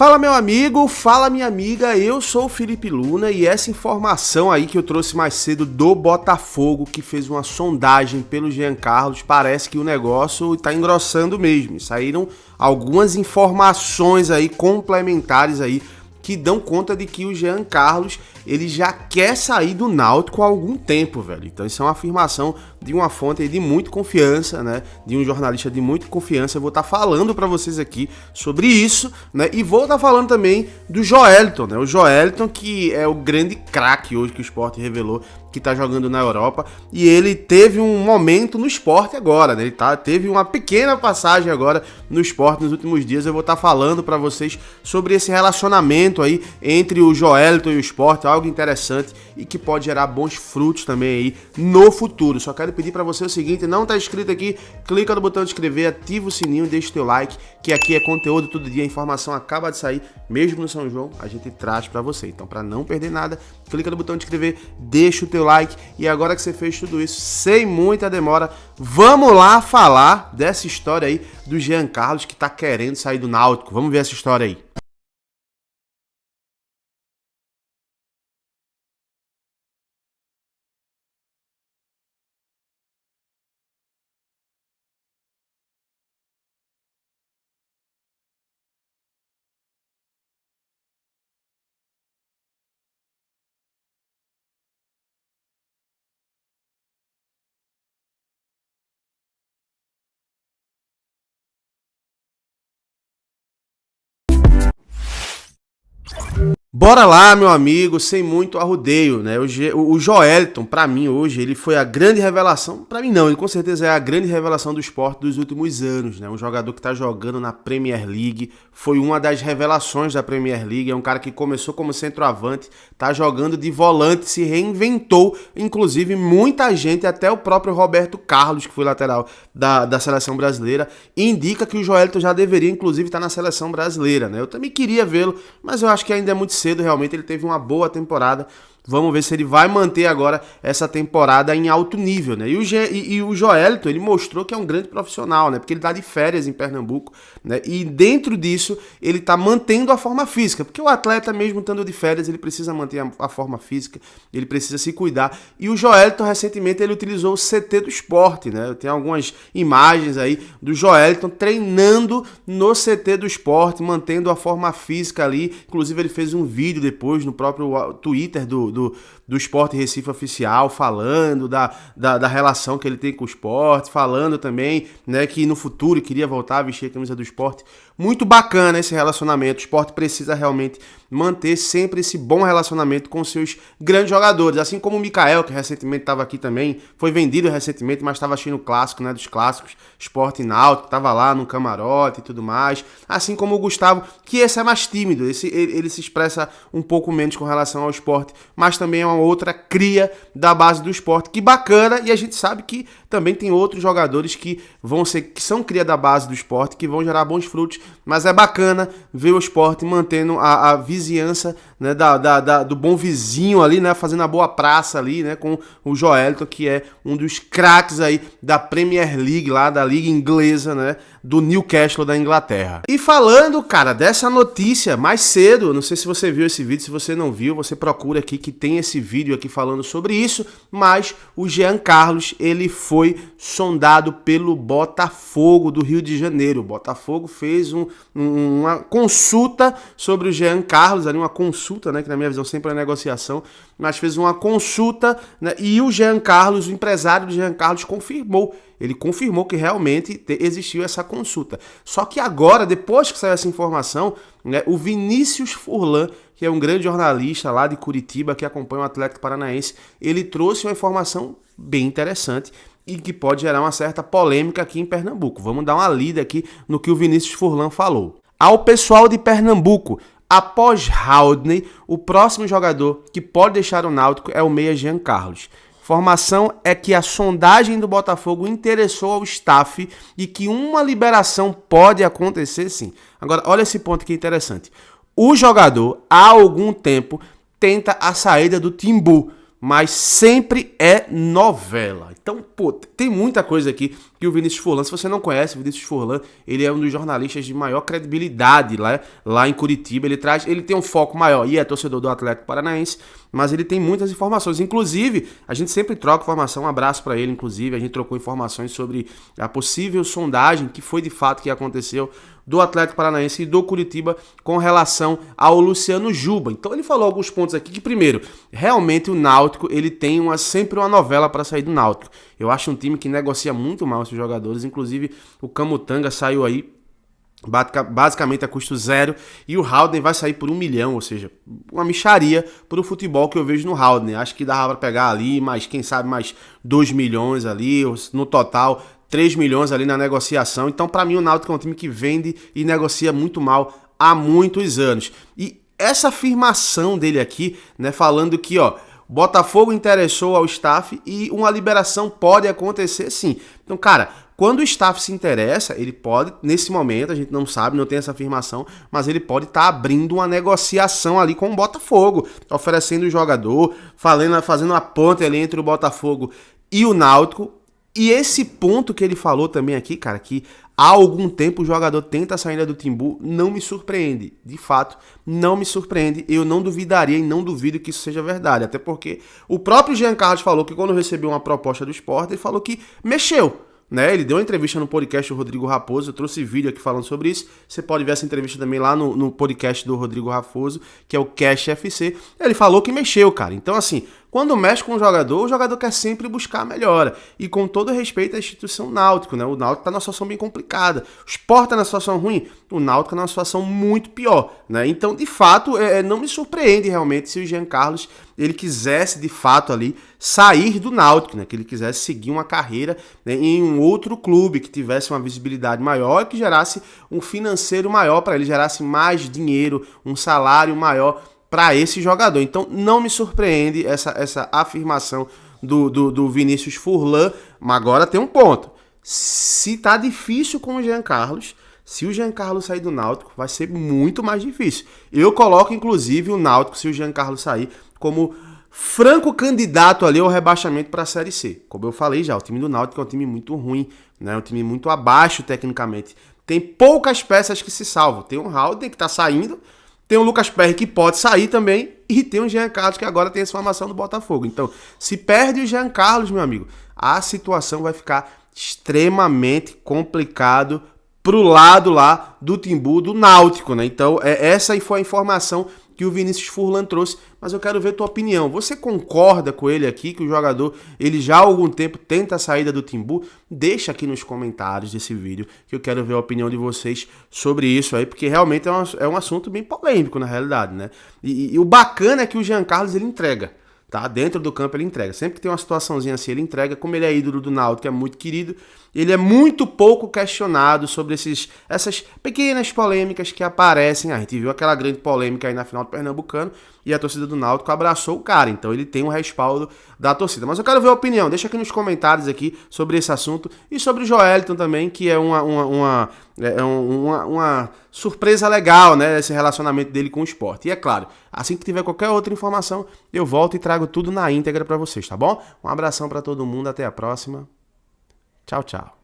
Fala meu amigo, fala minha amiga, eu sou o Felipe Luna e essa informação aí que eu trouxe mais cedo do Botafogo, que fez uma sondagem pelo Jean Carlos, parece que o negócio tá engrossando mesmo. Saíram algumas informações aí complementares aí que dão conta de que o Jean Carlos, ele já quer sair do Náutico há algum tempo, velho. Então isso é uma afirmação de uma fonte aí de muita confiança, né? De um jornalista de muita confiança. Eu vou estar falando para vocês aqui sobre isso, né? E vou estar falando também do Joelton, né? O Joelton, que é o grande craque hoje que o Sport revelou que tá jogando na Europa, e ele teve um momento no Sport agora, né? Ele teve uma pequena passagem agora no Sport nos últimos dias. Eu vou estar falando para vocês sobre esse relacionamento aí entre o Joelton e o Sport, algo interessante e que pode gerar bons frutos também aí no futuro. Só quero pedir para você o seguinte: não tá inscrito aqui, clica no botão de inscrever, ativa o sininho, deixa o teu like, que aqui é conteúdo todo dia, a informação acaba de sair, mesmo no São João, a gente traz para você. Então, para não perder nada, clica no botão de inscrever, deixa o teu like, e agora que você fez tudo isso, sem muita demora, vamos lá falar dessa história aí do Jean Carlos, que tá querendo sair do Náutico. Vamos ver essa história aí. Bora lá, meu amigo, sem muito arrodeio, né? O Joelton, pra mim, hoje, ele foi a grande revelação. Pra mim não, ele com certeza é a grande revelação do Sport dos últimos anos, né? Um jogador que tá jogando na Premier League, foi uma das revelações da Premier League, é um cara que começou como centroavante, tá jogando de volante, se reinventou, inclusive muita gente, até o próprio Roberto Carlos, que foi lateral da seleção brasileira, indica que o Joelton já deveria, inclusive, estar na seleção brasileira, né? Eu também queria vê-lo, mas eu acho que ainda é muito cedo, realmente ele teve uma boa temporada. Vamos ver se ele vai manter agora essa temporada em alto nível, né? E o Joelton, ele mostrou que é um grande profissional, né? Porque ele tá de férias em Pernambuco, né? E dentro disso, ele tá mantendo a forma física. Porque o atleta, mesmo estando de férias, ele precisa manter a forma física, ele precisa se cuidar. E o Joelton, recentemente, ele utilizou o CT do Sport, né? Tem algumas imagens aí do Joelton treinando no CT do Sport, mantendo a forma física ali. Inclusive, ele fez um vídeo depois no próprio Twitter do Sport Recife Oficial, falando da relação que ele tem com o Sport, falando também, né, que no futuro queria voltar a vestir a camisa do Sport. Muito bacana esse relacionamento. O Sport precisa realmente manter sempre esse bom relacionamento com seus grandes jogadores, assim como o Mikael, que recentemente estava aqui também, foi vendido recentemente, mas estava assistindo o clássico, né, dos clássicos, Sport e Náutico, estava lá no camarote e tudo mais, assim como o Gustavo, que esse é mais tímido, ele se expressa um pouco menos com relação ao Sport, mas também é uma outra cria da base do Sport, que bacana, e a gente sabe que também tem outros jogadores que são cria da base do Sport, que vão gerar bons frutos, mas é bacana ver o Sport mantendo a vizinhança, né, do bom vizinho ali, né, fazendo a boa praça ali, né, com o Joelton, que é um dos craques aí da Premier League, lá da Liga Inglesa, né, do Newcastle da Inglaterra. E falando, cara, dessa notícia mais cedo, não sei se você viu esse vídeo, se você não viu, você procura aqui que tem esse vídeo aqui falando sobre isso, mas o Jean Carlos, ele foi sondado pelo Botafogo do Rio de Janeiro. O Botafogo fez uma consulta sobre o Jean Carlos, ali uma consulta, né, que na minha visão sempre é negociação, mas fez uma consulta, né, e o Jean Carlos, o empresário do Jean Carlos, confirmou. Ele confirmou que realmente existiu essa consulta. Só que agora, depois que saiu essa informação, né, o Vinícius Furlan, que é um grande jornalista lá de Curitiba, que acompanha o Atlético Paranaense, ele trouxe uma informação bem interessante e que pode gerar uma certa polêmica aqui em Pernambuco. Vamos dar uma lida aqui no que o Vinícius Furlan falou. Ao pessoal de Pernambuco, após Haldney, o próximo jogador que pode deixar o Náutico é o meia Jean Carlos. Informação é que a sondagem do Botafogo interessou ao staff e que uma liberação pode acontecer sim. Agora, olha esse ponto que é interessante. O jogador, há algum tempo, tenta a saída do Timbu, mas sempre é novela. Então, pô, tem muita coisa aqui que o Vinícius Furlan. Se você não conhece, o Vinícius Furlan, ele é um dos jornalistas de maior credibilidade lá em Curitiba. Ele tem um foco maior e é torcedor do Atlético Paranaense, mas ele tem muitas informações. Inclusive, a gente sempre troca informação, um abraço para ele, inclusive, a gente trocou informações sobre a possível sondagem, que foi de fato que aconteceu, do Atlético Paranaense e do Curitiba com relação ao Luciano Juba. Então ele falou alguns pontos aqui que, primeiro, realmente o Náutico, ele tem sempre uma novela para sair do Náutico. Eu acho um time que negocia muito mal esses jogadores, inclusive o Camutanga saiu aí basicamente a custo zero, e o Haldner vai sair por 1 milhão, ou seja, uma mixaria para o futebol que eu vejo no Haldner. Acho que dava para pegar ali, mas quem sabe mais 2 milhões ali, no total 3 milhões ali na negociação. Então, para mim, o Náutico é um time que vende e negocia muito mal há muitos anos. E essa afirmação dele aqui, né, falando que, ó, Botafogo interessou ao staff e uma liberação pode acontecer sim. Então, cara, quando o staff se interessa, ele pode, nesse momento, a gente não sabe, não tem essa afirmação, mas ele pode estar abrindo uma negociação ali com o Botafogo, oferecendo o jogador, fazendo uma ponte ali entre o Botafogo e o Náutico. E esse ponto que ele falou também aqui, cara, que há algum tempo o jogador tenta a saída do Timbu, não me surpreende. De fato, não me surpreende. Eu não duvidaria e não duvido que isso seja verdade. Até porque o próprio Jean Carlos falou que quando recebeu uma proposta do Sport, ele falou que mexeu. Né? Ele deu uma entrevista no podcast do Rodrigo Raposo, eu trouxe vídeo aqui falando sobre isso. Você pode ver essa entrevista também lá no podcast do Rodrigo Raposo, que é o Cash FC. Ele falou que mexeu, cara. Então, assim, quando mexe com o jogador quer sempre buscar a melhora. E com todo respeito à instituição Náutico, né? O Náutico tá numa situação bem complicada. O Sport tá numa situação ruim, o Náutico tá numa situação muito pior, né? Então, de fato, não me surpreende realmente se o Jean Carlos ele quisesse, de fato, ali sair do Náutico, né? Que ele quisesse seguir uma carreira, né, em um outro clube que tivesse uma visibilidade maior, que gerasse um financeiro maior para ele, gerasse mais dinheiro, um salário maior para esse jogador. Então não me surpreende essa afirmação do Vinícius Furlan, mas agora tem um ponto. Se tá difícil com o Jean Carlos, se o Jean Carlos sair do Náutico, vai ser muito mais difícil. Eu coloco, inclusive, o Náutico, se o Jean Carlos sair, como franco candidato ali ao rebaixamento para a Série C. Como eu falei já, o time do Náutico é um time muito ruim, né? Um time muito abaixo tecnicamente. Tem poucas peças que se salvam. Tem o Haldner que tá saindo, tem o Lucas Perry que pode sair também, e tem o Jean Carlos que agora tem essa formação do Botafogo. Então, se perde o Jean Carlos, meu amigo, a situação vai ficar extremamente complicado pro lado lá do Timbu, do Náutico, né? Então, essa aí foi a informação que o Vinícius Furlan trouxe, mas eu quero ver tua opinião. Você concorda com ele aqui, que o jogador, ele já há algum tempo tenta a saída do Timbu? Deixa aqui nos comentários desse vídeo, que eu quero ver a opinião de vocês sobre isso aí, porque realmente é um assunto bem polêmico, na realidade, né? E o bacana é que o Jean Carlos, ele entrega. Tá? Dentro do campo ele entrega. Sempre que tem uma situaçãozinha assim, ele entrega. Como ele é ídolo do Náutico, é muito querido, ele é muito pouco questionado sobre essas pequenas polêmicas que aparecem. A gente viu aquela grande polêmica aí na final do Pernambucano e a torcida do Náutico abraçou o cara. Então ele tem um respaldo da torcida. Mas eu quero ver a opinião. Deixa aqui nos comentários aqui sobre esse assunto e sobre o Joelton também, que é uma surpresa legal, né? Esse relacionamento dele com o Sport. E é claro, assim que tiver qualquer outra informação, eu volto e trago tudo na íntegra para vocês, tá bom? Um abração para todo mundo, até a próxima. Tchau, tchau.